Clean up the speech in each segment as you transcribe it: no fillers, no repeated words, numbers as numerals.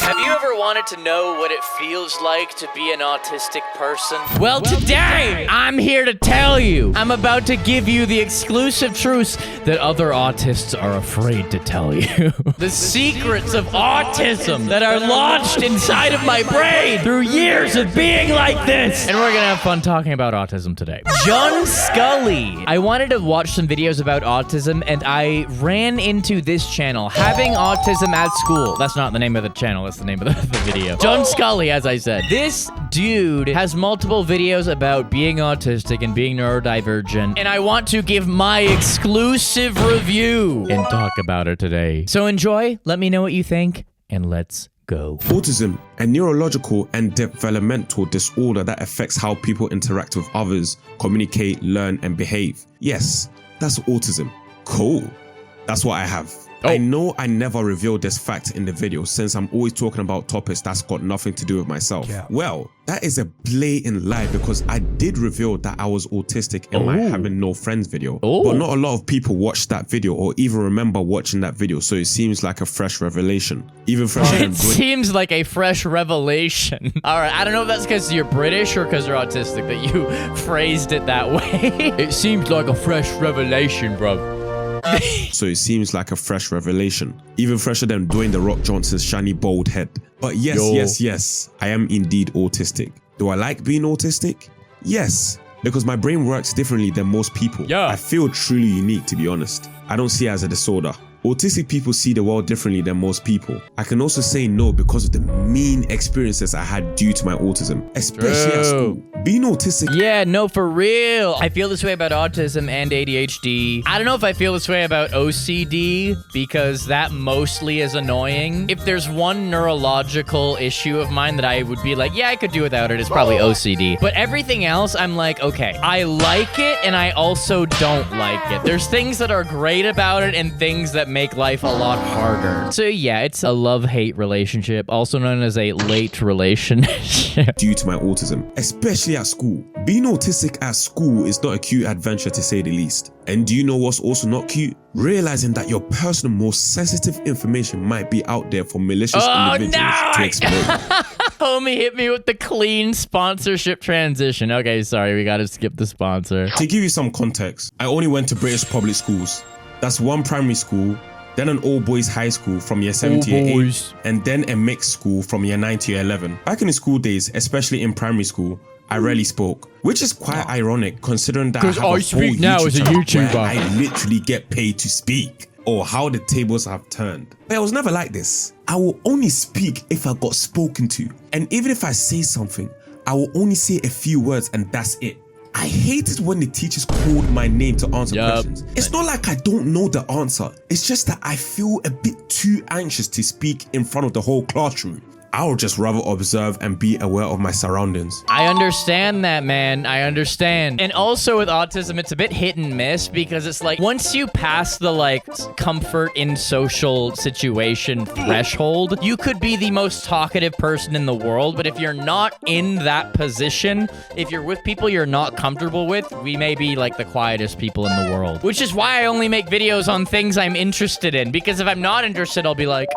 Have you ever wanted to know what it feels like to be an autistic person? Well, today, I'm here to tell you. I'm about to give you the exclusive truths that other autists are afraid to tell you. The secrets of autism that are lodged inside of my brain through years of being like this. And we're gonna have fun talking about autism today. Junskully. I wanted to watch some videos about autism, and I ran into this channel, Having Autism at School. That's not the name of the channel, that's the name of the video. Junskully, as I said. This dude has multiple videos about being autistic and being neurodivergent, and I want to give my exclusive review and talk about it today. So enjoy, let me know what you think, and let's go. Autism, a neurological and developmental disorder that affects how people interact with others, communicate, learn, and behave. Yes, that's autism. Cool. That's what I have. I know I never revealed this fact in the video since I'm always talking about topics that's got nothing to do with myself. Yeah. Well, that is a blatant lie because I did reveal that I was autistic in my Having No Friends video. But not a lot of people watched that video or even remember watching that video, so it seems like a fresh revelation. Even fresher than seems like a fresh revelation. Alright, I don't know if that's because you're British or because you're autistic that you phrased it that way. It seems like a fresh revelation, bro. So it seems like a fresh revelation. Even fresher than Dwayne "The Rock" Johnson's shiny bald head. But yes, I am indeed autistic. Do I like being autistic? Yes, because my brain works differently than most people. I feel truly unique, to be honest. I don't see it as a disorder. Autistic people see the world differently than most people. I can also say no because of the mean experiences I had due to my autism, especially at school. Being autistic... Yeah, no, for real. I feel this way about autism and ADHD. I don't know if I feel this way about OCD because that mostly is annoying. If there's one neurological issue of mine that I would be like, yeah, I could do without it, it's probably OCD. But everything else, I'm like, okay, I like it and I also don't like it. There's things that are great about it and things that make life a lot harder. So yeah, it's a love-hate relationship, also known as a late relationship. Due to my autism, especially at school. Being autistic at school is not a cute adventure to say the least. And do you know what's also not cute? Realizing that your personal, most sensitive information might be out there for malicious individuals to exploit. Homie hit me with the clean sponsorship transition. Okay, sorry, we gotta skip the sponsor. To give you some context, I only went to British public schools. That's one primary school, then an all-boys high school from year 7 to year 8, and then a mixed school from year 9 to year 11. Back in the school days, especially in primary school, I rarely spoke, which is quite ironic considering that I have a whole YouTuber where I literally get paid to speak, or how the tables have turned. But I was never like this. I will only speak if I got spoken to, and even if I say something, I will only say a few words and that's it. I hated when the teachers called my name to answer questions. It's not like I don't know the answer. It's just that I feel a bit too anxious to speak in front of the whole classroom. I would just rather observe and be aware of my surroundings. I understand that, man. I understand. And also with autism, it's a bit hit and miss because it's like once you pass the like comfort in social situation threshold, you could be the most talkative person in the world. But if you're not in that position, if you're with people you're not comfortable with, we may be like the quietest people in the world. Which is why I only make videos on things I'm interested in. Because if I'm not interested, I'll be like...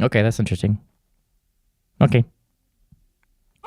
Okay, that's interesting. Okay.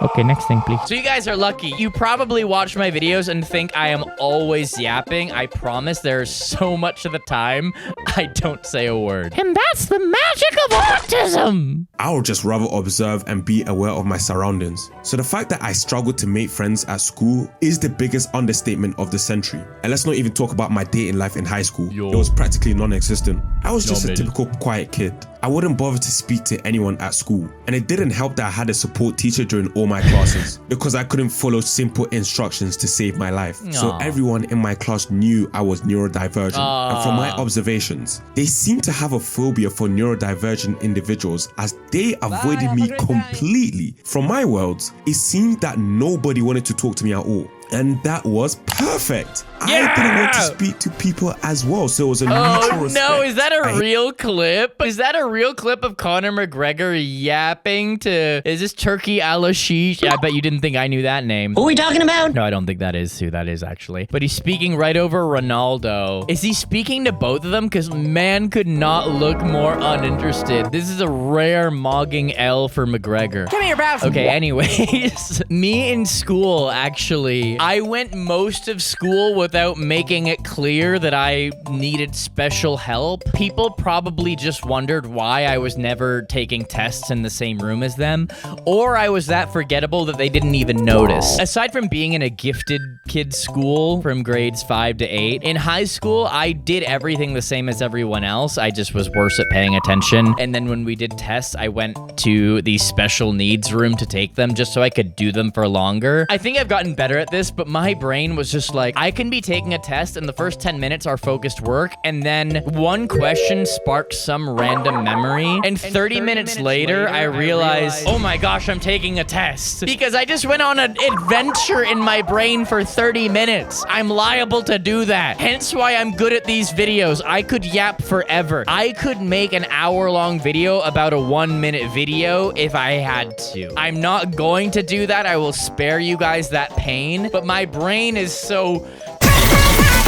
Okay, next thing, please. So you guys are lucky. You probably watch my videos and think I am always yapping. I promise there's so much of the time I don't say a word. And that's the magic of autism! I would just rather observe and be aware of my surroundings. So the fact that I struggled to make friends at school is the biggest understatement of the century. And let's not even talk about my dating life in high school. It was practically non-existent. I was just a typical quiet kid. I wouldn't bother to speak to anyone at school. And it didn't help that I had a support teacher during all my classes because I couldn't follow simple instructions to save my life. So everyone in my class knew I was neurodivergent. And from my observations, they seemed to have a phobia for neurodivergent individuals as they avoided me completely. From my words, it seemed that nobody wanted to talk to me at all. And that was perfect. Yeah! I didn't want to speak to people as well, so it was a mutual respect. No, is that a real clip? Is that a real clip of Conor McGregor yapping to, is this Turkey a la sheesh? Yeah, I bet you didn't think I knew that name. Who are we talking about? No, I don't think that is who that is, actually. But he's speaking right over Ronaldo. Is he speaking to both of them? Because man could not look more uninterested. This is a rare mogging L for McGregor. Give me your mouse. Okay, anyways. Me in school, actually, I went most of school without making it clear that I needed special help. People probably just wondered why I was never taking tests in the same room as them, or I was that forgettable that they didn't even notice. Aside from being in a gifted kids school from grades 5 to 8, in high school, I did everything the same as everyone else. I just was worse at paying attention. And then when we did tests, I went to the special needs room to take them just so I could do them for longer. I think I've gotten better at this, but my brain was just like, I can be taking a test and the first 10 minutes are focused work, and then one question sparked some random memory, and 30 minutes later, I realized, oh my gosh, I'm taking a test. Because I just went on an adventure in my brain for 30 minutes. I'm liable to do that. Hence why I'm good at these videos. I could yap forever. I could make an hour-long video about a 1-minute video if I had to. I'm not going to do that. I will spare you guys that pain, but my brain is so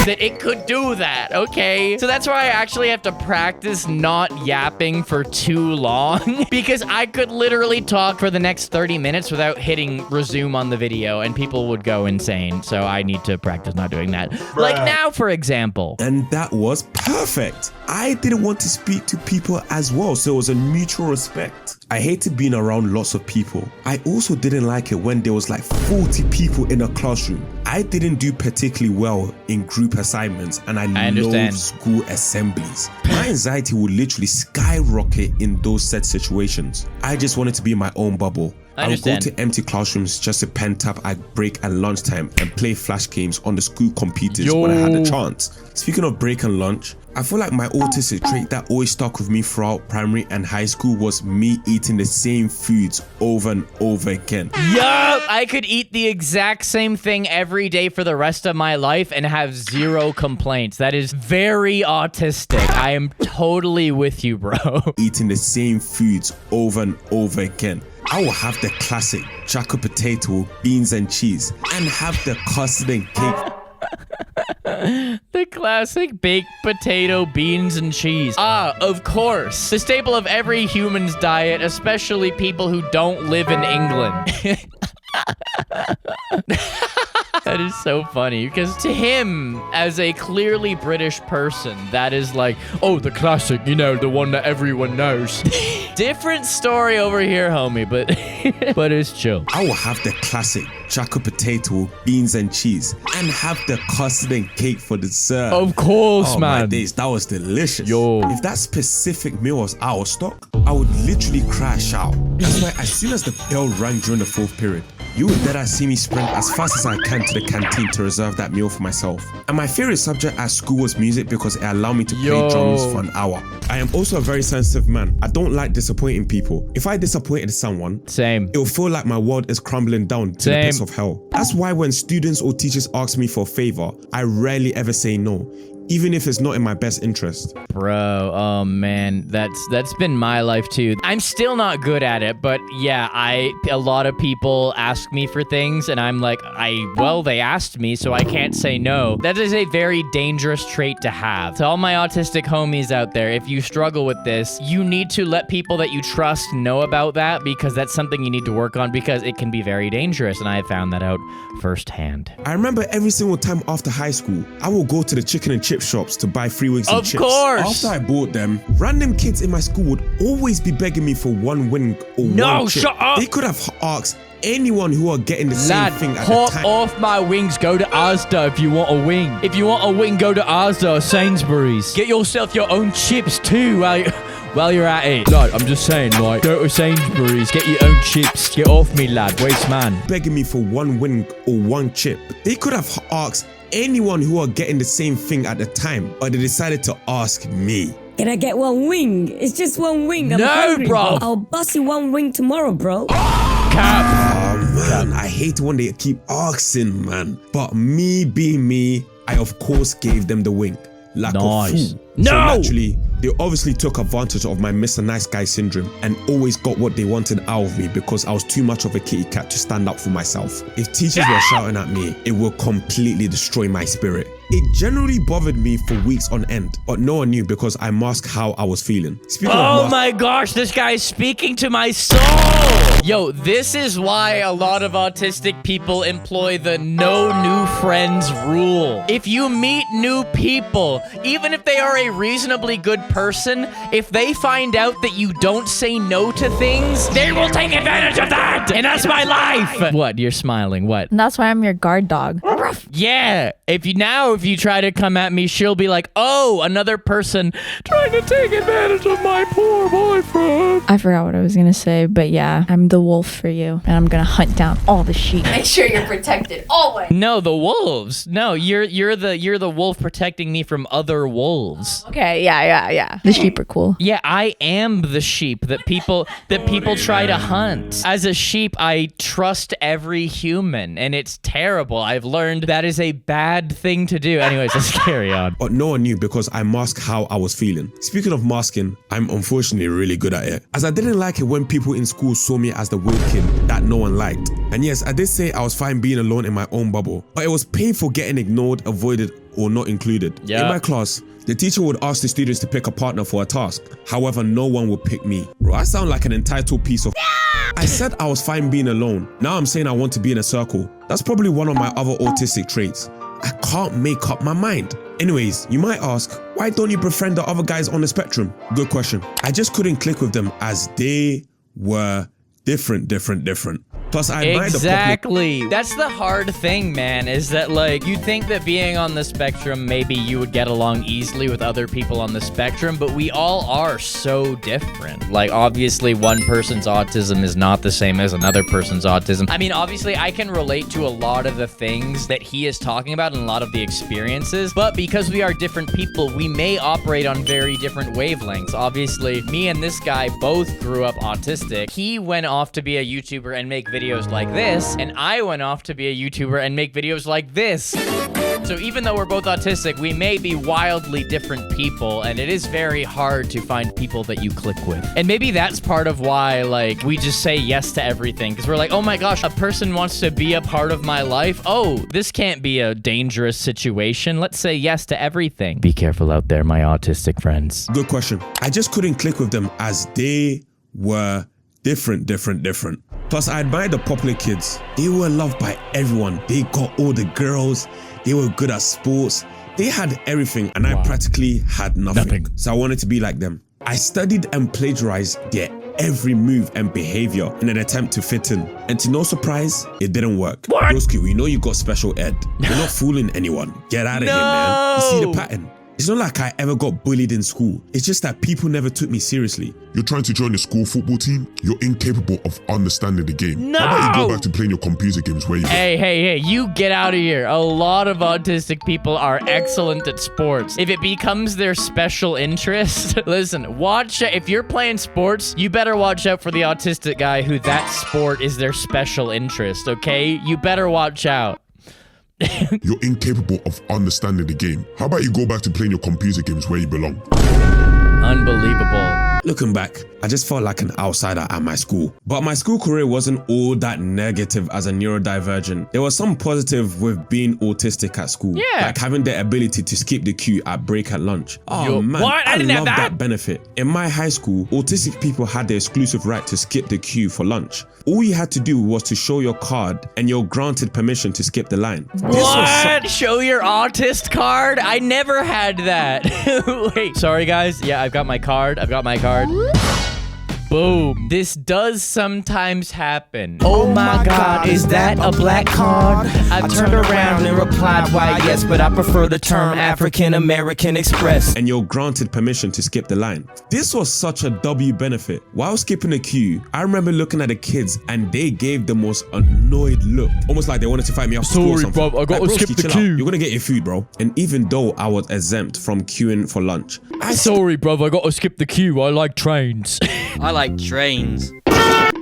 that it could do that, okay? So that's why I actually have to practice not yapping for too long because I could literally talk for the next 30 minutes without hitting resume on the video and people would go insane. So I need to practice not doing that. Like now, for example. And that was perfect. I didn't want to speak to people as well, so it was a mutual respect. I hated being around lots of people. I also didn't like it when there was like 40 people in a classroom. I didn't do particularly well in group assignments, and I love school assemblies. My anxiety would literally skyrocket in those set situations. I just wanted to be in my own bubble. I would go to empty classrooms just to pen tap at break and lunchtime and play flash games on the school computers when I had the chance. Speaking of break and lunch, I feel like my autistic trait that always stuck with me throughout primary and high school was me eating the same foods over and over again. Yup! I could eat the exact same thing every day for the rest of my life and have zero complaints. That is very autistic. I am totally with you, bro. Eating the same foods over and over again. I will have the classic jacket potato, beans and cheese, and have the custard and cake. The classic baked potato, beans, and cheese. Ah, of course. The staple of every human's diet, especially people who don't live in England. That is so funny because to him, as a clearly British person, that is like, oh, the classic, you know, the one that everyone knows. Different story over here, homie, but it's chill. I will have the classic jacket potato, beans and cheese, and have the custard and cake for dessert. Of course, man. My days, that was delicious. Yo. If that specific meal was out of stock, I would literally crash out. That's why as soon as the bell rang during the 4th period, you would better see me sprint as fast as I can to the canteen to reserve that meal for myself. And my favorite subject at school was music because it allowed me to play drums for an hour. I am also a very sensitive man. I don't like disappointing people. If I disappointed someone, same, it will feel like my world is crumbling down to the pits of hell. That's why when students or teachers ask me for a favor, I rarely ever say no, even if it's not in my best interest. Bro, oh man, that's been my life too. I'm still not good at it, but yeah, a lot of people ask me for things and I'm like, well, they asked me, so I can't say no. That is a very dangerous trait to have. To all my autistic homies out there, if you struggle with this, you need to let people that you trust know about that because that's something you need to work on because it can be very dangerous, and I found that out firsthand. I remember every single time after high school, I will go to the chicken and chip shops to buy 3 weeks of chips. Of course! After I bought them, random kids in my school would always be begging me for one wing or one chip. Shut up! They could have asked anyone who are getting the same thing at the time. Hot off my wings, go to Asda if you want a wing. If you want a wing, go to Asda or Sainsbury's. Get yourself your own chips too while you're at it. Lad, I'm just saying, like, go to Sainsbury's, get your own chips. Get off me, lad. Waste man. Begging me for one wing or one chip. They could have asked anyone who are getting the same thing at the time, but they decided to ask me. Can I get one wing? It's just one wing. I'm no, hungry, bro. I'll bust you one wing tomorrow, bro. Cap. Man, I hate when they keep asking, man. But me being me, I of course gave them the wink. Like a fool. No! So naturally, they obviously took advantage of my Mr. Nice Guy syndrome and always got what they wanted out of me because I was too much of a kitty cat to stand up for myself. If teachers were shouting at me, it would completely destroy my spirit. It generally bothered me for weeks on end, but no one knew because I masked how I was feeling. Oh my gosh, this guy is speaking to my soul! Yo, this is why a lot of autistic people employ the no new friends rule. If you meet new people, even if they are a reasonably good person, if they find out that you don't say no to things, they will take advantage of that! And that's my life! What? You're smiling. What? And that's why I'm your guard dog. Yeah, if you try to come at me, she'll be like, oh, another person trying to take advantage of my poor boyfriend. I forgot what I was gonna say, but yeah, I'm the wolf for you, and I'm gonna hunt down all the sheep. Make sure you're protected always. No, the wolves. No, you're the wolf protecting me from other wolves. Okay, yeah. The sheep are cool. Yeah, I am the sheep that people try to hunt. As a sheep, I trust every human, and it's terrible. I've learned that is a bad thing to do. Anyways, let's carry on. But no one knew because I masked how I was feeling. Speaking of masking, I'm unfortunately really good at it. As I didn't like it when people in school saw me as the weird kid that no one liked. And yes, I did say I was fine being alone in my own bubble, but it was painful getting ignored, avoided, or not included. Yeah. In my class, the teacher would ask the students to pick a partner for a task. However, no one would pick me. Bro, I sound like an entitled piece of I said I was fine being alone. Now I'm saying I want to be in a circle. That's probably one of my other autistic traits. I can't make up my mind. Anyways, you might ask, why don't you befriend the other guys on the spectrum? Good question. I just couldn't click with them as they were different. Plus, I admire exactly. That's the hard thing, man, is that, like, you think that being on the spectrum, maybe you would get along easily with other people on the spectrum, but we all are so different. Like, obviously, one person's autism is not the same as another person's autism. I mean, obviously, I can relate to a lot of the things that he is talking about and a lot of the experiences, but because we are different people, we may operate on very different wavelengths. Obviously, me and this guy both grew up autistic. He went off to be a YouTuber and make videos like this, and I went off to be a YouTuber and make videos like this. So even though we're both autistic, we may be wildly different people, and it is very hard to find people that you click with. And maybe that's part of why, like, we just say yes to everything, because we're like, oh my gosh, a person wants to be a part of my life. Oh, this can't be a dangerous situation. Let's say yes to everything. Be careful out there, my autistic friends. Good question. I just couldn't click with them as they were different. Plus, I admired the popular kids. They were loved by everyone. They got all the girls. They were good at sports. They had everything, and I practically had nothing. So I wanted to be like them. I studied and plagiarized their every move and behavior in an attempt to fit in. And to no surprise, it didn't work. Broski, we know you got special ed. You're not fooling anyone. Get out of here, man. You see the pattern? It's not like I ever got bullied in school. It's just that people never took me seriously. You're trying to join the school football team? You're incapable of understanding the game. No! How about you go back to playing your computer games where you... Hey, you get out of here. A lot of autistic people are excellent at sports. If it becomes their special interest, listen, watch, if you're playing sports, you better watch out for the autistic guy who that sport is their special interest, okay? You better watch out. You're incapable of understanding the game. How about you go back to playing your computer games where you belong? Unbelievable. Looking back, I just felt like an outsider at my school. But my school career wasn't all that negative as a neurodivergent. There was some positive with being autistic at school. Yeah. Like having the ability to skip the queue at break at lunch. Oh man, what? I didn't have love that benefit. In my high school, autistic people had the exclusive right to skip the queue for lunch. All you had to do was to show your card and you're granted permission to skip the line. What? Show your autist card? I never had that. Wait, sorry guys. Yeah, I've got my card. Boom. This does sometimes happen. Oh my God, is that a black card? I turned around and replied, why yes, but I prefer the term African American Express. And you're granted permission to skip the line. This was such a W benefit. While skipping the queue, I remember looking at the kids and they gave the most annoyed look. Almost like they wanted to fight me after school or something. Sorry, bro, I gotta skip the queue. You're gonna get your food, bro. And even though I was exempt from queuing for lunch, Sorry, bro, I gotta skip the queue. I like trains. I like trains.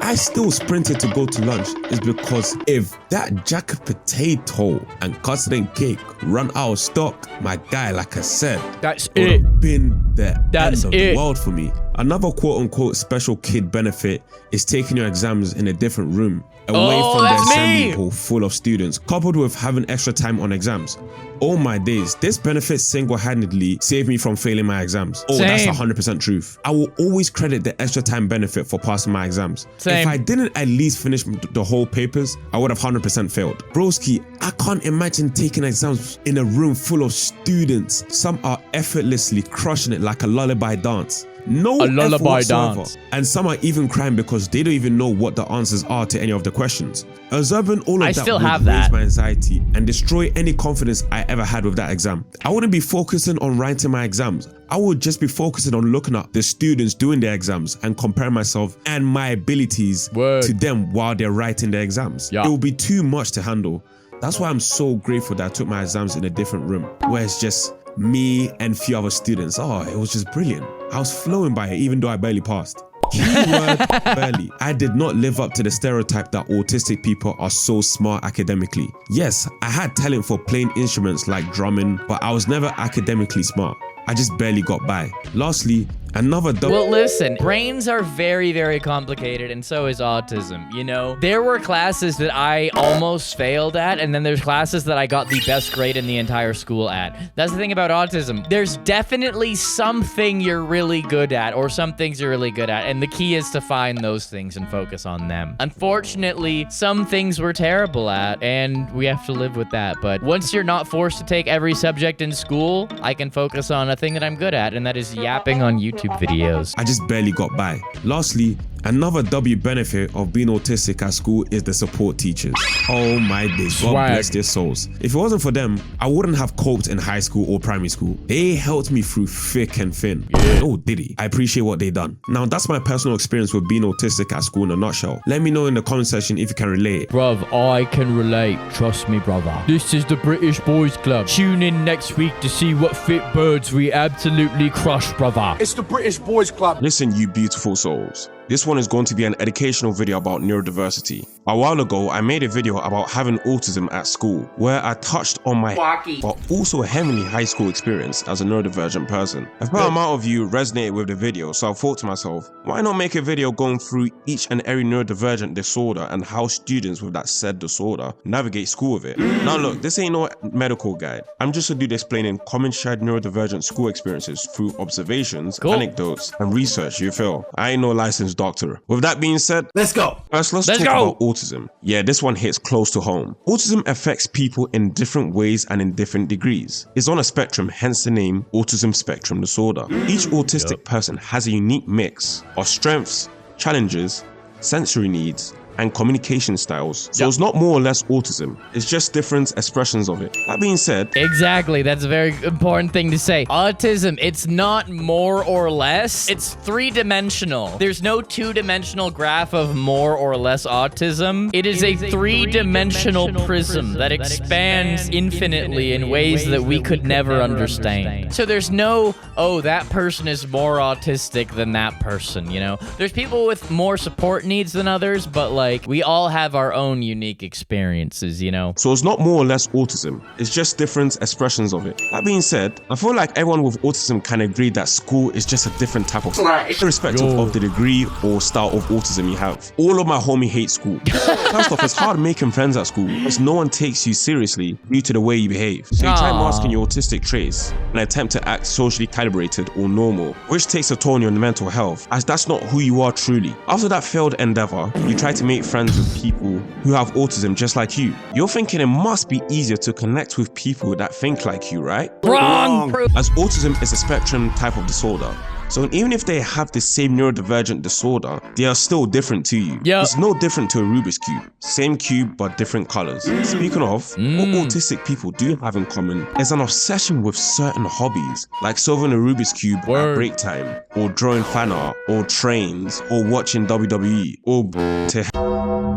I still sprinted to go to lunch is because if that jacket potato and custard and cake run out of stock, my guy, like I said, That's would it. have been the That's end of it. the world for me. Another quote-unquote special kid benefit is taking your exams in a different room, away from the that's assembly me. hall full of students, coupled with having extra time on exams. Oh my days, this benefit single-handedly saved me from failing my exams. Oh, Same. that's 100% truth. I will always credit the extra time benefit for passing my exams. Same. If I didn't at least finish the whole papers, I would have 100% failed. Broski, I can't imagine taking exams in a room full of students. Some are effortlessly crushing it like a lullaby dance. No A lullaby effort whatsoever. dance. And some are even crying because they don't even know what the answers are to any of the questions. Observing all of I that still would have raise that. my anxiety and destroy any confidence I ever had with that exam. I wouldn't be focusing on writing my exams. I would just be focusing on looking at the students doing their exams and comparing myself and my abilities Word. to them while they're writing their exams. Yeah. It would be too much to handle. That's why I'm so grateful that I took my exams in a different room where it's just me and a few other students. Oh, it was just brilliant. I was flowing by it even though I barely passed. Keyword barely. I did not live up to the stereotype that autistic people are so smart academically. Yes, I had talent for playing instruments like drumming, but I was never academically smart. I just barely got by. Lastly, another Well, listen, brains are very, very complicated, and so is autism, you know? There were classes that I almost failed at, and then there's classes that I got the best grade in the entire school at. That's the thing about autism. There's definitely something you're really good at, or some things you're really good at, and the key is to find those things and focus on them. Unfortunately, some things we're terrible at, and we have to live with that. But once you're not forced to take every subject in school, I can focus on a thing that I'm good at, and that is yapping on YouTube videos. I just barely got by. Lastly, another W benefit of being autistic at school is the support teachers. Oh my days, God Swag. bless their souls. If it wasn't for them, I wouldn't have coped in high school or primary school. They helped me through thick and thin. Oh, did he? I appreciate what they done. Now, that's my personal experience with being autistic at school in a nutshell. Let me know in the comment section if you can relate. Bruv, I can relate. Trust me, brother. This is the British Boys Club. Tune in next week to see what fit birds we absolutely crush, brother. It's the British Boys Club. Listen, you beautiful souls. This one is going to be an educational video about neurodiversity. A while ago, I made a video about having autism at school, where I touched on my but also heavily high school experience as a neurodivergent person. A fair amount of you resonated with the video, so I thought to myself, why not make a video going through each and every neurodivergent disorder and how students with that said disorder navigate school with it. Now look, this ain't no medical guide. I'm just a dude explaining common shared neurodivergent school experiences through observations, anecdotes, and research, you feel? I ain't no licensed doctor. With that being said, let's go. First, let's talk about autism. Yeah, this one hits close to home. Autism affects people in different ways and in different degrees. It's on a spectrum, hence the name Autism Spectrum Disorder. Each autistic person has a unique mix of strengths, challenges, sensory needs, and communication styles. So it's not more or less autism, it's just different expressions of it. That being said, Exactly, that's a very important thing to say. Autism, it's not more or less, it's three-dimensional. There's no two-dimensional graph of more or less autism. It is a three-dimensional prism that expands infinitely in ways that we could never understand. So there's no, oh, that person is more autistic than that person, you know? There's people with more support needs than others, but like, we all have our own unique experiences, you know? so it's not more or less autism, it's just different expressions of it. That being said, I feel like everyone with autism can agree that school is just a different type of irrespective of the degree or style of autism you have. All of my homie hate school. First off, it's hard making friends at school because no one takes you seriously due to the way you behave. So you try masking your autistic traits and attempt to act socially calibrated or normal, which takes a toll on your mental health, as that's not who you are truly. After that failed endeavor, you try to make friends with people who have autism just like you. You're thinking it must be easier to connect with people that think like you, right? Wrong! As autism is a spectrum type of disorder, so even if they have the same neurodivergent disorder, they are still different to you. Yep. It's no different to a Rubik's Cube. Same cube, but different colors. Speaking of, what autistic people do have in common is an obsession with certain hobbies, like solving a Rubik's Cube at break time, or drawing fan art, or trains, or watching WWE, or to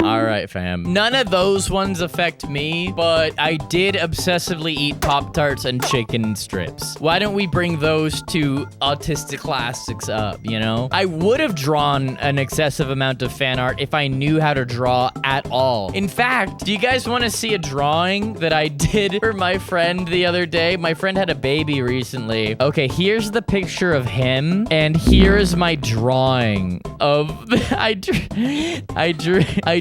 Alright, fam. None of those ones affect me, but I did obsessively eat Pop-Tarts and chicken strips. Why don't we bring those to autistic class plastics up, you know? I would have drawn an excessive amount of fan art if I knew how to draw at all. In fact, do you guys want to see a drawing that I did for my friend the other day? My friend had a baby recently. Okay, here's the picture of him, and here's my drawing of I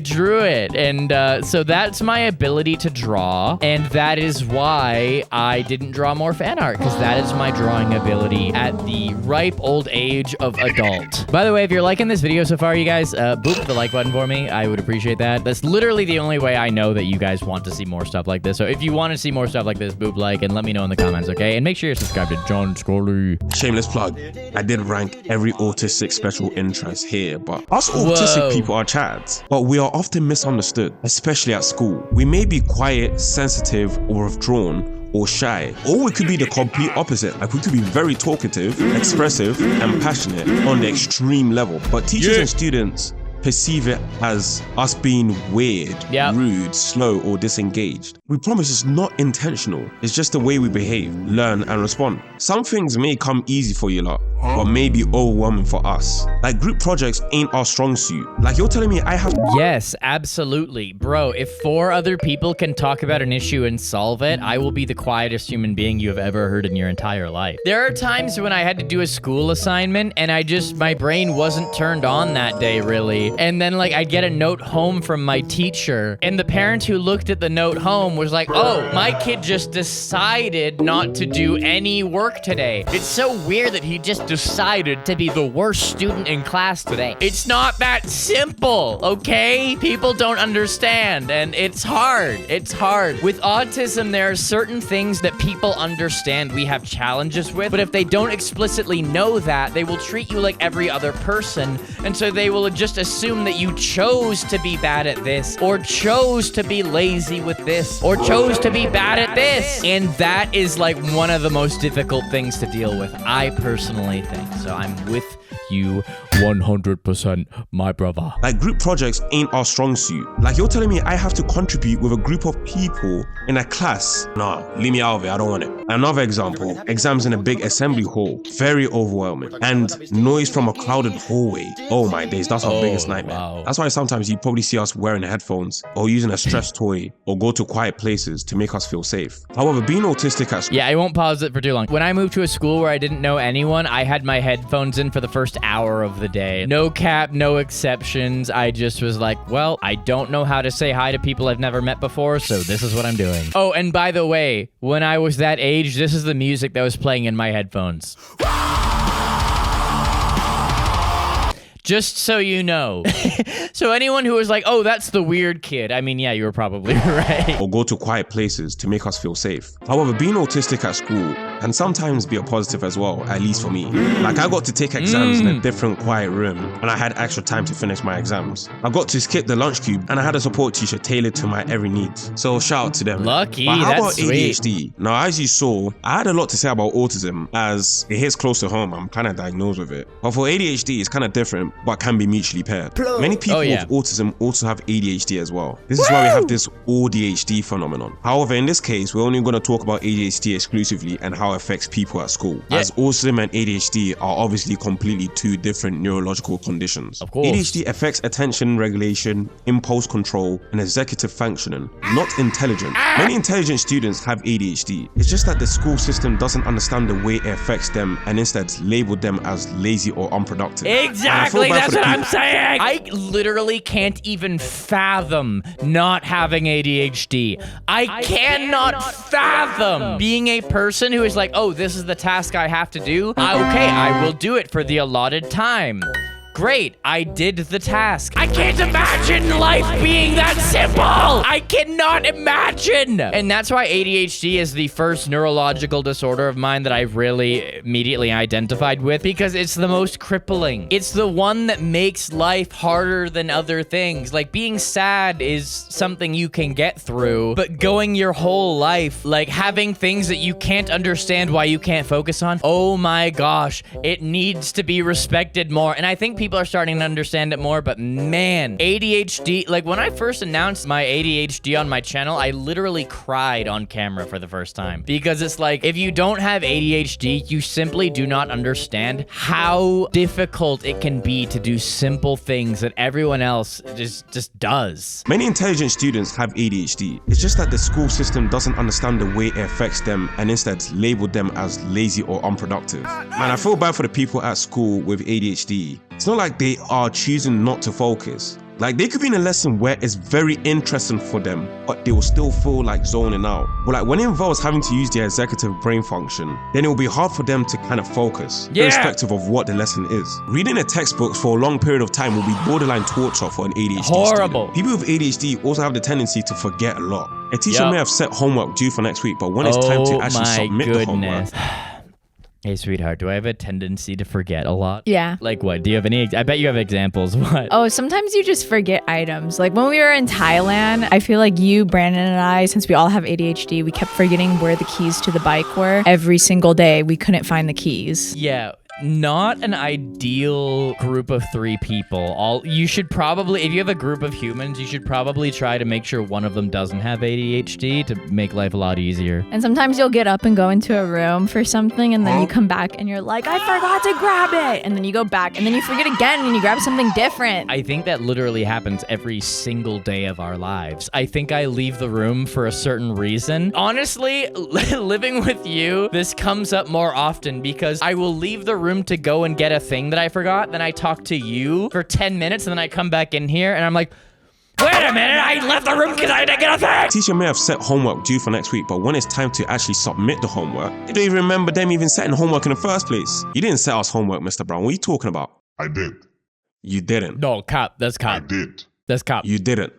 drew it, and so that's my ability to draw, and that is why I didn't draw more fan art, because that is my drawing ability at the ripe old age of adult. By the way, if you're liking this video so far, you guys, boop the like button for me. I would appreciate that. That's literally the only way I know that you guys want to see more stuff like this. So if you want to see more stuff like this, boop like and let me know in the comments, okay? And make sure you're subscribed to Junskully. Shameless plug. I did rank every autistic special interest here, but us autistic people are chads. But we are often misunderstood, especially at school. We may be quiet, sensitive, or withdrawn, or shy. Or we could be the complete opposite. Like we could be very talkative, expressive, and passionate on the extreme level. But teachers and students perceive it as us being weird, rude, slow, or disengaged. We promise it's not intentional. It's just the way we behave, learn, and respond. Some things may come easy for you lot, but may be overwhelming for us. Like group projects ain't our strong suit. Like you're telling me I have— Yes, absolutely. Bro, if 4 other people can talk about an issue and solve it, I will be the quietest human being you have ever heard in your entire life. There are times when I had to do a school assignment and my brain wasn't turned on that day, really. And then like I'd get a note home from my teacher, and the parent who looked at the note home was like, oh, my kid just decided not to do any work today. It's so weird that he just decided to be the worst student in class today. It's not that simple, okay? People don't understand, and it's hard. It's hard. With autism, there are certain things that people understand we have challenges with, but if they don't explicitly know that, they will treat you like every other person, and so they will just assume that you chose to be bad at this, or chose to be lazy with this, or chose to be bad at this. And that is like one of the most difficult things to deal with, I personally think. So I'm with you 100%, my brother. Like group projects ain't our strong suit. Like you're telling me I have to contribute with a group of people in a class. Nah, leave me out of it, I don't want it. Another example, exams in a big assembly hall. Very overwhelming. And noise from a crowded hallway. Oh my days, that's our biggest nightmare. Wow. That's why sometimes you probably see us wearing headphones or using a stress toy or go to quiet places to make us feel safe. However, being autistic at school— Yeah, I won't pause it for too long. When I moved to a school where I didn't know anyone, I had my headphones in for the first hour of the day. No cap, no exceptions. I just was like, well, I don't know how to say hi to people I've never met before, so this is what I'm doing. Oh, and by the way, when I was that age, this is the music that was playing in my headphones. Just so you know. So anyone who was like, oh, that's the weird kid. I mean, yeah, you were probably right. Or go to quiet places to make us feel safe. However, being autistic at school can sometimes be a positive as well, at least for me. Like I got to take exams in a different quiet room, and I had extra time to finish my exams. I got to skip the lunch cube, and I had a support teacher tailored to my every need. So shout out to them. Lucky, but how about sweet. ADHD? Now, as you saw, I had a lot to say about autism, as it hits close to home. I'm kind of diagnosed with it. But for ADHD, it's kind of different, but can be mutually paired. Many people with autism also have ADHD as well. This is why we have this ADHD phenomenon. However, in this case, we're only going to talk about ADHD exclusively and how it affects people at school. As autism and ADHD are obviously completely 2 different neurological conditions. Of course. ADHD affects attention regulation, impulse control, and executive functioning, not intelligence. Many intelligent students have ADHD. It's just that the school system doesn't understand the way it affects them and instead label them as lazy or unproductive. Exactly, that's what I'm saying. I literally can't even fathom not having ADHD. I cannot fathom being a person who is like, oh, this is the task I have to do. Okay, I will do it for the allotted time. Great, I did the task. I can't imagine life being that simple. I cannot imagine. And that's why ADHD is the first neurological disorder of mine that I really immediately identified with, because it's the most crippling. It's the one that makes life harder than other things. Like being sad is something you can get through, but going your whole life, like having things that you can't understand why you can't focus on, oh my gosh, it needs to be respected more. And I think people people are starting to understand it more, but man, ADHD, like when I first announced my ADHD on my channel, I literally cried on camera for the first time because it's like, if you don't have ADHD, you simply do not understand how difficult it can be to do simple things that everyone else just does. Many intelligent students have ADHD. It's just that the school system doesn't understand the way it affects them and instead label them as lazy or unproductive. Man, I feel bad for the people at school with ADHD. It's not like they are choosing not to focus. Like, they could be in a lesson where it's very interesting for them, but they will still feel like zoning out. But like, when it involves having to use their executive brain function, then it will be hard for them to kind of focus, irrespective of what the lesson is. Reading a textbook for a long period of time will be borderline torture for an ADHD Horrible. student. People with ADHD also have the tendency to forget a lot. A teacher may have set homework due for next week, but when it's time to actually submit the homework... Hey, sweetheart, do I have a tendency to forget a lot? Yeah. Like what? Do you have any? I bet you have examples. What? Oh, sometimes you just forget items. Like when we were in Thailand, I feel like you, Brandon, and I, since we all have ADHD, we kept forgetting where the keys to the bike were. Every single day, we couldn't find the keys. Yeah. Not an ideal group of 3 people. You should probably, if you have a group of humans, you should probably try to make sure one of them doesn't have ADHD to make life a lot easier. And sometimes you'll get up and go into a room for something, and then you come back and you're like, I forgot to grab it. And then you go back and then you forget again and you grab something different. I think that literally happens every single day of our lives. I think I leave the room for a certain reason. Honestly, living with you, this comes up more often because I will leave the room to go and get a thing that I forgot, then I talk to you for 10 minutes, and then I come back in here and I'm like, wait a minute, I left the room because I didn't get a thing! Teacher may have set homework due for next week, but when it's time to actually submit the homework, they don't even remember them even setting homework in the first place. You didn't set us homework, Mr. Brown. What are you talking about? I did. You didn't. No, cap. That's cap. I did. That's cap. You didn't.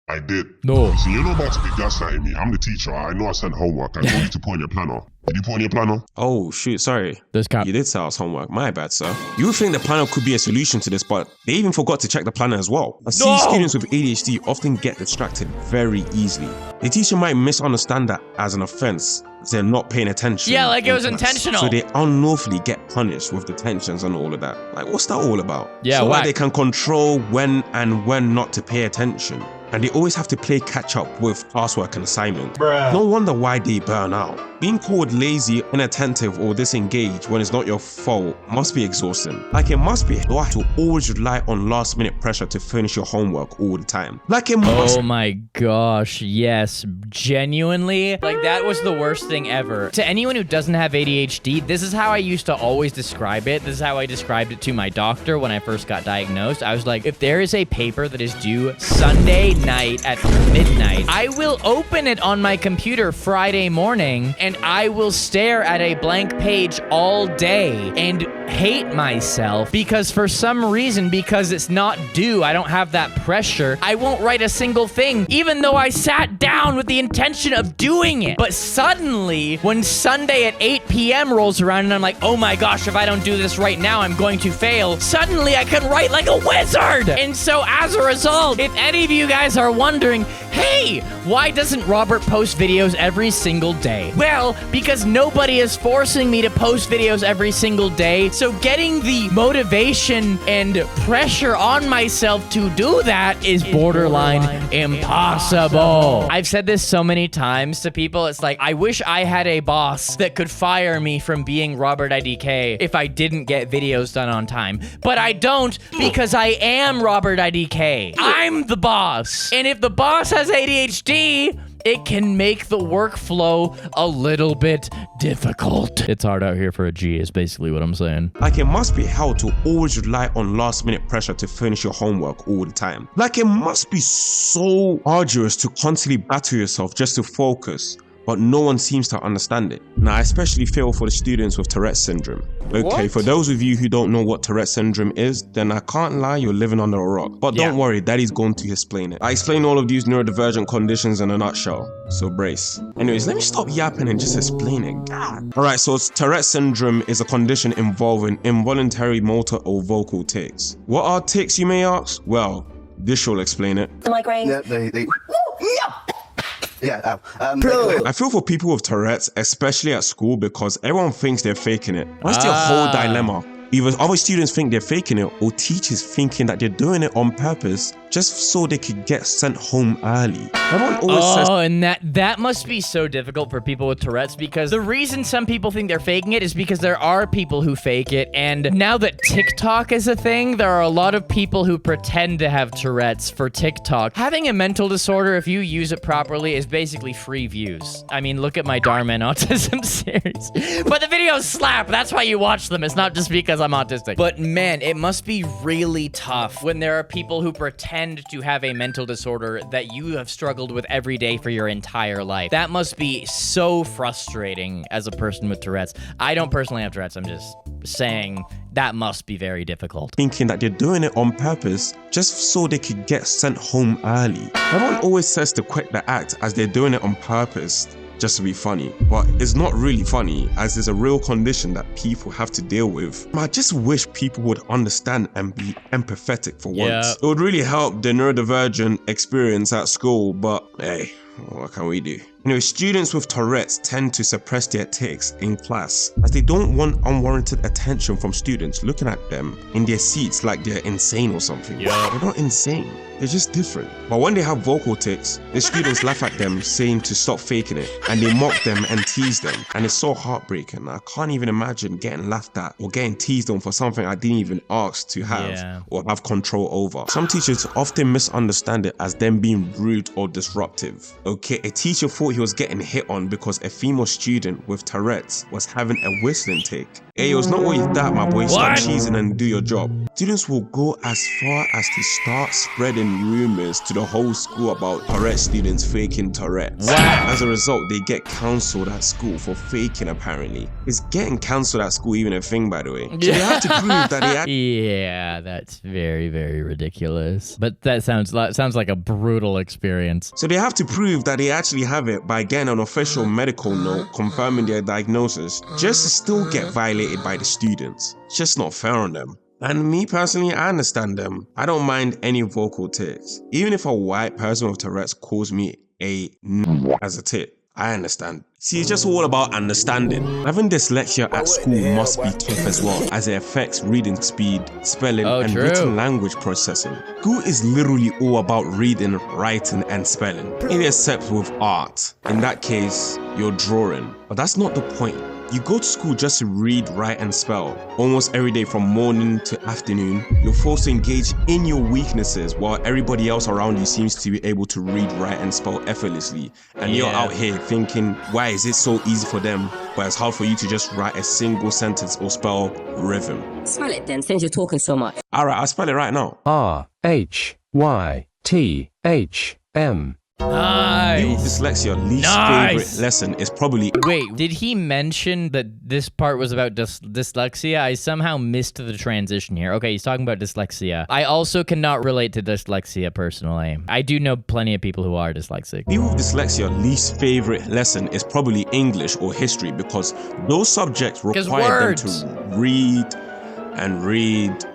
I did. No. See, you're not about to be gaslighting me. I'm the teacher. I know I sent homework. I told you to put on your planner. Did you put on your planner? Oh, shoot, sorry. That's cap. You did set us homework. My bad, sir. You would think the planner could be a solution to this, but they even forgot to check the planner as well. I see students with ADHD often get distracted very easily. The teacher might misunderstand that as an offense. They're not paying attention. Yeah, like it was in class. intentional. So they unlawfully get punished with detentions and all of that. Like, what's that all about? Yeah, so whack. that they can control when and when not to pay attention. And they always have to play catch up with classwork and assignments. No wonder why they burn out. Being called lazy, inattentive, or disengaged when it's not your fault must be exhausting. Like, it must be hard to always rely on last minute pressure to finish your homework all the time. Like, it must. Oh my gosh, yes. Genuinely, like that was the worst thing ever. To anyone who doesn't have ADHD, this is how I used to always describe it. This is how I described it to my doctor when I first got diagnosed. I was like, if there is a paper that is due Sunday night at midnight, I will open it on my computer Friday morning and I will stare at a blank page all day and hate myself because for some reason, because it's not due, I don't have that pressure, I won't write a single thing, even though I sat down with the intention of doing it. But suddenly, when Sunday at 8 p.m. rolls around and I'm like, oh my gosh, if I don't do this right now, I'm going to fail, suddenly I can write like a wizard! And so as a result, if any of you guys are wondering, hey, why doesn't Robert post videos every single day? Well, because nobody is forcing me to post videos every single day, so getting the motivation and pressure on myself to do that is borderline impossible. I've said this so many times to people, it's like, I wish I had a boss that could fire me from being RobertIDK if I didn't get videos done on time. But I don't, because I am RobertIDK. I'm the boss. And if the boss has ADHD, it can make the workflow a little bit difficult. It's hard out here for a G, is basically what I'm saying. Like, it must be hell to always rely on last minute pressure to finish your homework all the time. Like, it must be so arduous to constantly battle yourself just to focus, but no one seems to understand it. Now, I especially feel for the students with Tourette syndrome. Okay, for those of you who don't know what Tourette syndrome is, then I can't lie, you're living under a rock. But don't worry, Daddy's going to explain it. I explain all of these neurodivergent conditions in a nutshell, so brace. Anyways, let me stop yapping and just explain it. God. Alright, so Tourette syndrome is a condition involving involuntary motor or vocal tics. What are tics, you may ask? Well, this will explain it. The migraine. Yeah, I feel for people with Tourette's, especially at school, because everyone thinks they're faking it. What's their whole dilemma? Either other students think they're faking it, or teachers thinking that they're doing it on purpose just so they could get sent home early. Everyone always says, and that must be so difficult for people with Tourette's, because the reason some people think they're faking it is because there are people who fake it, and now that TikTok is a thing, there are a lot of people who pretend to have Tourette's for TikTok. Having a mental disorder, if you use it properly, is basically free views. I mean, look at my Dharma and Autism series. But the videos slap, that's why you watch them. It's not just because I'm autistic. But man, it must be really tough when there are people who pretend to have a mental disorder that you have struggled with every day for your entire life. That must be so frustrating as a person with Tourette's. I don't personally have Tourette's, I'm just saying that must be very difficult. Thinking that they're doing it on purpose just so they could get sent home early. Everyone always says to quit the act as they're doing it on purpose just to be funny, but it's not really funny as it's a real condition that people have to deal with. I just wish people would understand and be empathetic for once. It would really help the neurodivergent experience at school, but hey, what can we do? Anyway, students with Tourette's tend to suppress their tics in class as they don't want unwarranted attention from students looking at them in their seats like they're insane or something. They're not insane, they're just different. But when they have vocal tics, the students laugh at them saying to stop faking it, and they mock them and tease them, and it's so heartbreaking. I can't even imagine getting laughed at or getting teased on for something I didn't even ask to have or have control over. Some teachers often misunderstand it as them being rude or disruptive. Okay, a teacher thought he was getting hit on because a female student with Tourette's was having a whistling tic. Hey, it's not what you thought, my boy. Stop cheesing and do your job. Students will go as far as to start spreading rumors to the whole school about Tourette students faking Tourette's. As a result, they get cancelled at school for faking, apparently. Is getting cancelled at school even a thing, by the way? So they have to prove that they Yeah, that's very, very ridiculous. But that sounds like a brutal experience. So they have to prove that they actually have it by getting an official medical note confirming their diagnosis, just to still get violated by the students. It's just not fair on them. And me personally, I understand them. I don't mind any vocal tics. Even if a white person with Tourette's calls me a as a tic, I understand. See, it's just all about understanding. Having dyslexia at school must be tough as well, as it affects reading speed, spelling, and written language processing. School is literally all about reading, writing, and spelling, except with art. In that case, you're drawing. But that's not the point. You go to school just to read, write, and spell. Almost every day from morning to afternoon, you're forced to engage in your weaknesses while everybody else around you seems to be able to read, write, and spell effortlessly. And you're out here thinking, why is it so easy for them, but it's hard for you to just write a single sentence or spell rhythm? Spell it then, since you're talking so much. Alright, I'll spell it right now. RHYTHM. Nice. Your dyslexia least favorite lesson is probably... Wait, did he mention that this part was about dyslexia? I somehow missed the transition here. Okay, he's talking about dyslexia. I also cannot relate to dyslexia personally. I do know plenty of people who are dyslexic. People with dyslexia least favorite lesson is probably English or history, because those subjects require them to read and read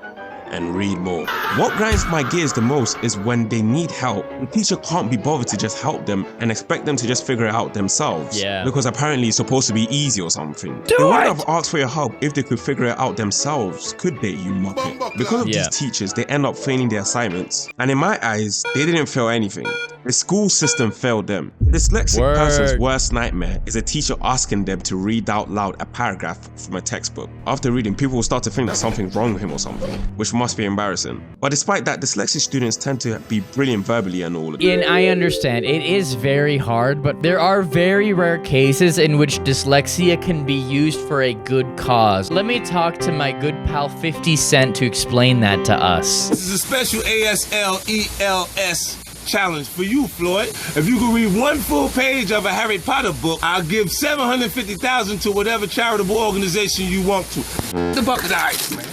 and read more. What grinds my gears the most is when they need help. The teacher can't be bothered to just help them and expect them to just figure it out themselves. Because apparently it's supposed to be easy or something. They wouldn't have asked for your help if they could figure it out themselves, could they, you muppet? Because of these teachers, they end up failing their assignments. And in my eyes, they didn't fail anything. The school system failed them. The dyslexic person's worst nightmare is a teacher asking them to read out loud a paragraph from a textbook. After reading, people will start to think that something's wrong with him or something, which must be embarrassing. But despite that, dyslexic students tend to be brilliant verbally and all of that. And I understand, it is very hard, but there are very rare cases in which dyslexia can be used for a good cause. Let me talk to my good pal 50 Cent to explain that to us. This is a special ASLELS challenge for you, Floyd. If you can read one full page of a Harry Potter book, I'll give $750,000 to whatever charitable organization you want to. The bucket of ice, man.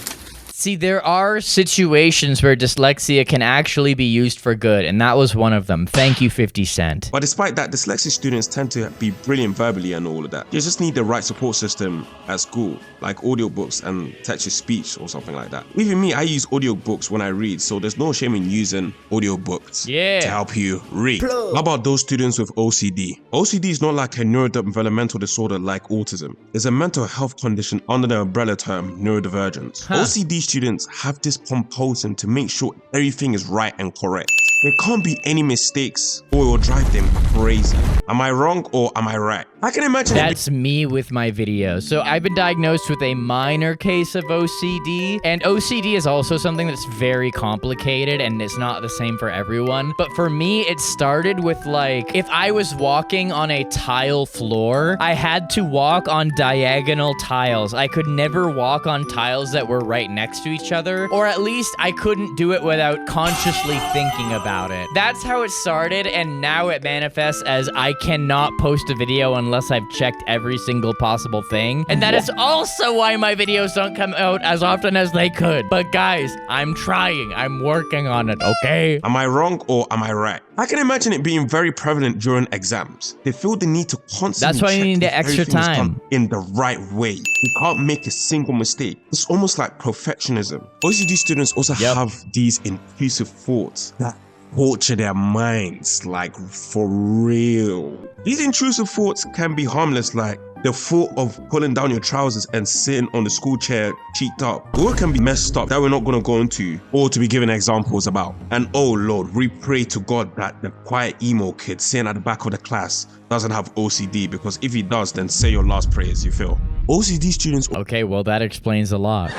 See, there are situations where dyslexia can actually be used for good, and that was one of them. Thank you, 50 Cent. But despite that, dyslexic students tend to be brilliant verbally and all of that. You just need the right support system at school, like audiobooks and text-to-speech or something like that. Even me, I use audiobooks when I read, so there's no shame in using audiobooks to help you read. How about those students with OCD? OCD is not like a neurodevelopmental disorder like autism. It's a mental health condition under the umbrella term neurodivergent. OCD students have this compulsion to make sure everything is right and correct. There can't be any mistakes or it will drive them crazy. Am I wrong or am I right? I can imagine that's me with my videos. So I've been diagnosed with a minor case of OCD, and OCD is also something that's very complicated and it's not the same for everyone. But for me, it started with like, if I was walking on a tile floor, I had to walk on diagonal tiles. I could never walk on tiles that were right next to each other, or at least I couldn't do it without consciously thinking about it. That's how it started, and now it manifests as I cannot post a video unless I've checked every single possible thing. And that is also why my videos don't come out as often as they could. But guys, I'm trying. I'm working on it, okay? Am I wrong or am I right? I can imagine it being very prevalent during exams. They feel the need to constantly That's why you need the extra time in the right way. You can't make a single mistake. It's almost like perfectionism. OCD students also have these intrusive thoughts that torture their minds, like for real. These intrusive thoughts can be harmless, like the thought of pulling down your trousers and sitting on the school chair cheeked up. Or it can be messed up that we're not going to go into or to be given examples about. And oh Lord, we pray to God that the quiet emo kid sitting at the back of the class doesn't have OCD, because if he does, then say your last prayers, you feel. OCD students... Okay, well that explains a lot.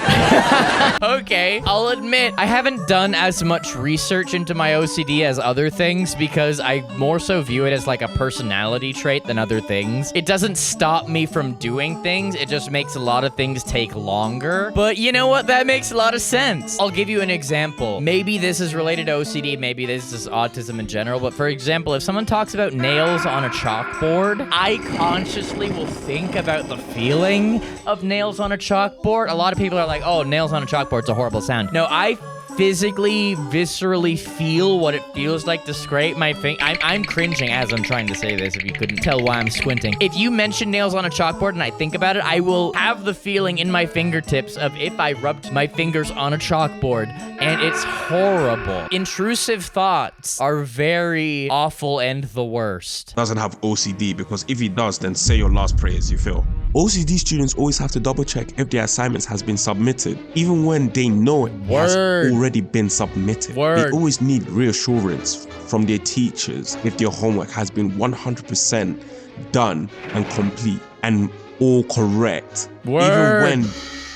Okay, I'll admit, I haven't done as much research into my OCD as other things because I more so view it as like a personality trait than other things. It doesn't stop me from doing things, it just makes a lot of things take longer. But you know what? That makes a lot of sense. I'll give you an example. Maybe this is related to OCD, maybe this is autism in general, but for example, if someone talks about nails on a chalkboard, I consciously will think about the feeling of nails on a chalkboard. A lot of people are like, oh, nails on a chalkboard's a horrible sound. No, I physically, viscerally feel what it feels like to scrape my finger. I'm cringing as I'm trying to say this, if you couldn't tell why I'm squinting. If you mention nails on a chalkboard and I think about it, I will have the feeling in my fingertips of if I rubbed my fingers on a chalkboard, and it's horrible. Intrusive thoughts are very awful and the worst. Doesn't have OCD, because if he does, then say your last prayers, you feel. OCD students always have to double check if their assignments has been submitted, even when they know it has already been submitted. They always need reassurance from their teachers if their homework has been 100% done and complete and all correct. Even when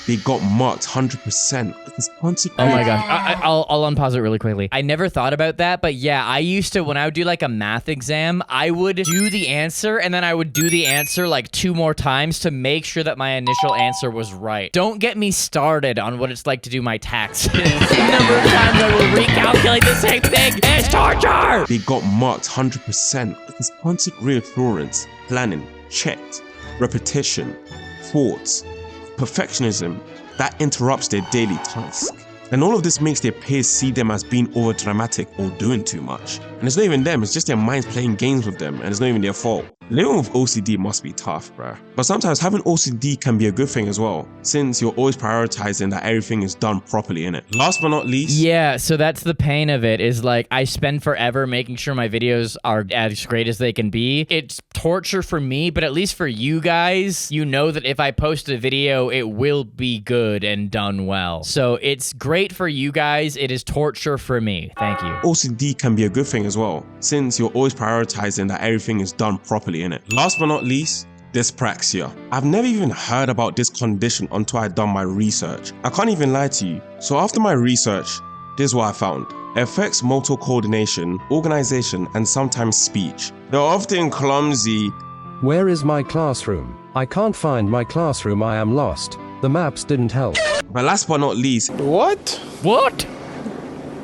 they got marked 100%. Oh my gosh. I'll unpause it really quickly. I never thought about that, but yeah, I used to, when I would do like a math exam, I would do the answer and then I would do the answer like 2 more times to make sure that my initial answer was right. Don't get me started on what it's like to do my taxes. The number of times I will recalculate the same thing is torture! They got marked 100%. It's constant reassurance, planning, checked, repetition, thoughts, perfectionism that interrupts their daily task. And all of this makes their peers see them as being over dramatic or doing too much. And it's not even them, it's just their minds playing games with them, and it's not even their fault. Living with OCD must be tough, bruh. But sometimes having OCD can be a good thing as well, since you're always prioritizing that everything is done properly, innit? Last but not least... Yeah, so that's the pain of it, is like, I spend forever making sure my videos are as great as they can be. It's torture for me, but at least for you guys, you know that if I post a video, it will be good and done well. So it's great for you guys, it is torture for me. Thank you. OCD can be a good thing as well, since you're always prioritizing that everything is done properly, innit? Last but not least, dyspraxia. I've never even heard about this condition until I'd done my research. I can't even lie to you. So after my research, this is what I found. It affects motor coordination, organization, and sometimes speech. They're often clumsy. Where is my classroom? I can't find my classroom, I am lost. The maps didn't help. But last but not least... What?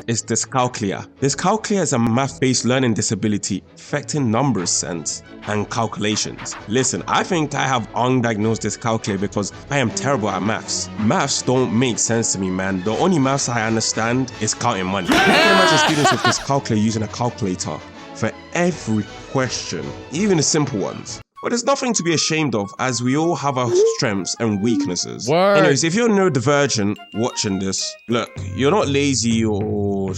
is dyscalculia. Dyscalculia is a math-based learning disability affecting number sense and calculations. Listen, I think I have undiagnosed dyscalculia because I am terrible at maths. Maths don't make sense to me, man. The only maths I understand is counting money. I can imagine students with dyscalculia using a calculator for every question, even the simple ones. But there's nothing to be ashamed of, as we all have our strengths and weaknesses. Word. Anyways, if you're neurodivergent watching this, look, you're not lazy or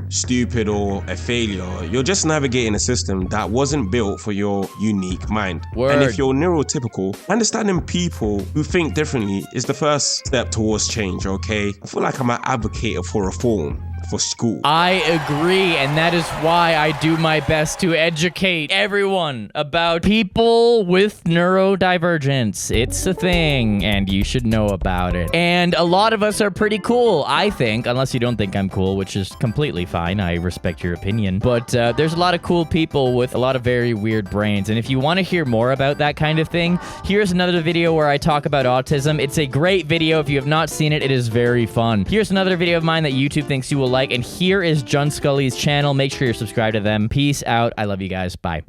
stupid or a failure. You're just navigating a system that wasn't built for your unique mind. Word. And if you're neurotypical, understanding people who think differently is the first step towards change, okay? I feel like I'm an advocate for reform for school. I agree, and that is why I do my best to educate everyone about people with neurodivergence. It's a thing, and you should know about it. And a lot of us are pretty cool, I think, unless you don't think I'm cool, which is completely fine. I respect your opinion. But there's a lot of cool people with a lot of very weird brains, and if you want to hear more about that kind of thing, here's another video where I talk about autism. It's a great video. If you have not seen it, it is very fun. Here's another video of mine that YouTube thinks you will like, and here is Junskully's channel. Make sure you're subscribed to them. Peace out. I love you guys. Bye.